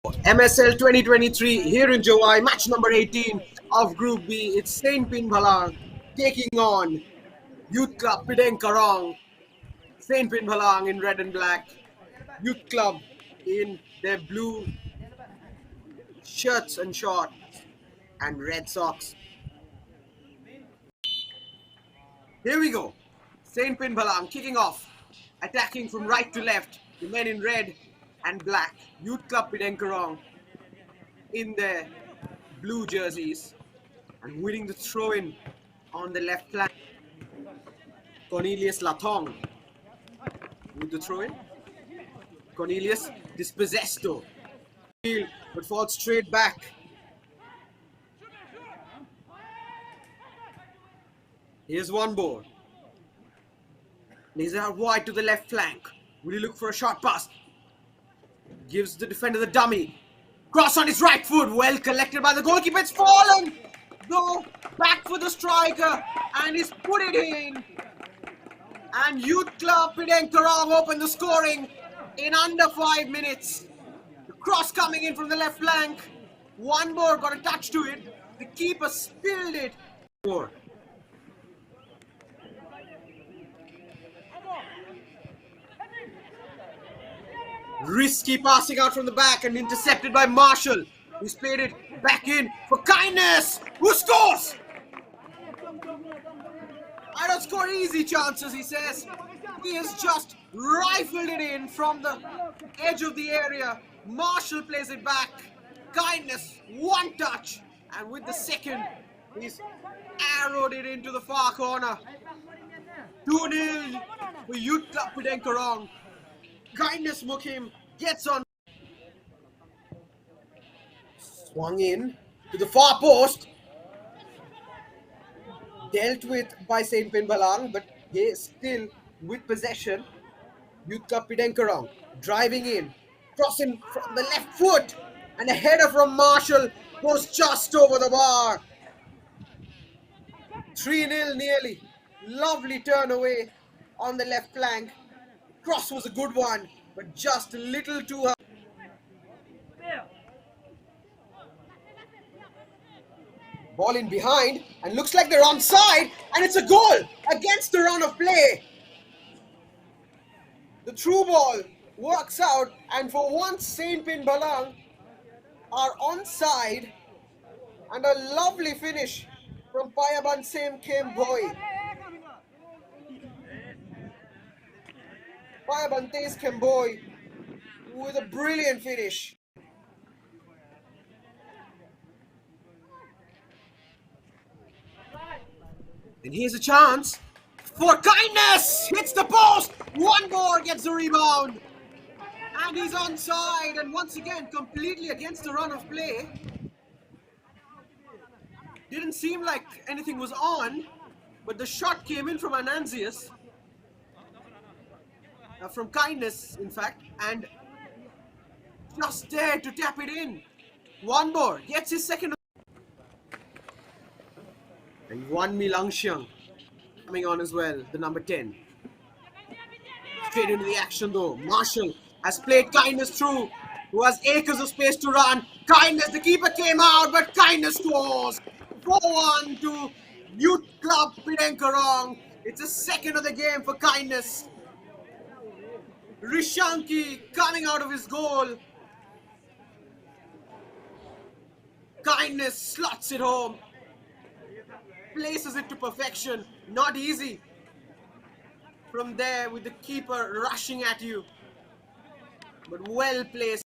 MSL 2023 here in July, match number 18 of Group B. It's Saint Pinbhalang taking on Youth Club Pdengkarong. Saint Pinbhalang in red and black, Youth Club in their blue shirts and shorts and red socks. Here we go. Saint Pinbhalang kicking off, attacking from right to left. The men in red and black, Youth Club Pdengkarong in their blue jerseys, and winning the throw-in on the left flank. Cornelius Lathong with the throw-in. Cornelius dispossessed but falls straight back. Here's one ball. Lays it out wide to the left flank. Will he look for a short pass? Gives the defender the dummy. Cross on his right foot. Well collected by the goalkeeper. It's fallen. Though back for the striker. And he's put it in. And Youth Club Pdengkarong opened the scoring in under 5 minutes. The cross coming in from the left flank. One more got a touch to it. The keeper spilled it. Risky passing out from the back and intercepted by Marshall, who's played it back in for Kindness, who scores! I don't score easy chances, he says. He has just rifled it in from the edge of the area. Marshall plays it back. Kindness, one touch. And with the second, he's arrowed it into the far corner. 2-0 for Youth Club Pdengkarong. Kindness Mukim gets on. Swung in to the far post. Dealt with by Saint Pinbhalang, but he still with possession. Youth Club Pdengkarong driving in, crossing from the left foot, and a header from Marshall goes just over the bar. 3-0 nearly. Lovely turn away on the left flank. Cross was a good one, but just a little too high. Ball in behind, and looks like they're onside, and it's a goal against the run of play. The through ball works out, and for once Saint Pinbhalang are onside, and a lovely finish from Payabansem Kemboy. Payabantes Kemboy with a brilliant finish. And here's a chance for Kindness! Hits the post! One more gets the rebound. And he's onside, and once again completely against the run of play. Didn't seem like anything was on, but the shot came in from Anansius. From Kindness, in fact, and just there to tap it in. One more, gets his second. And Wan Mi Langxiang coming on as well, the number 10. Straight into the action though. Marshall has played Kindness through, who has acres of space to run. Kindness, the keeper came out, but Kindness scores. 4-1 to Youth Club Pdengkarong. It's the second of the game for Kindness. Rishanki coming out of his goal. Kindness slots it home. Places it to perfection. Not easy. From there with the keeper rushing at you. But well placed.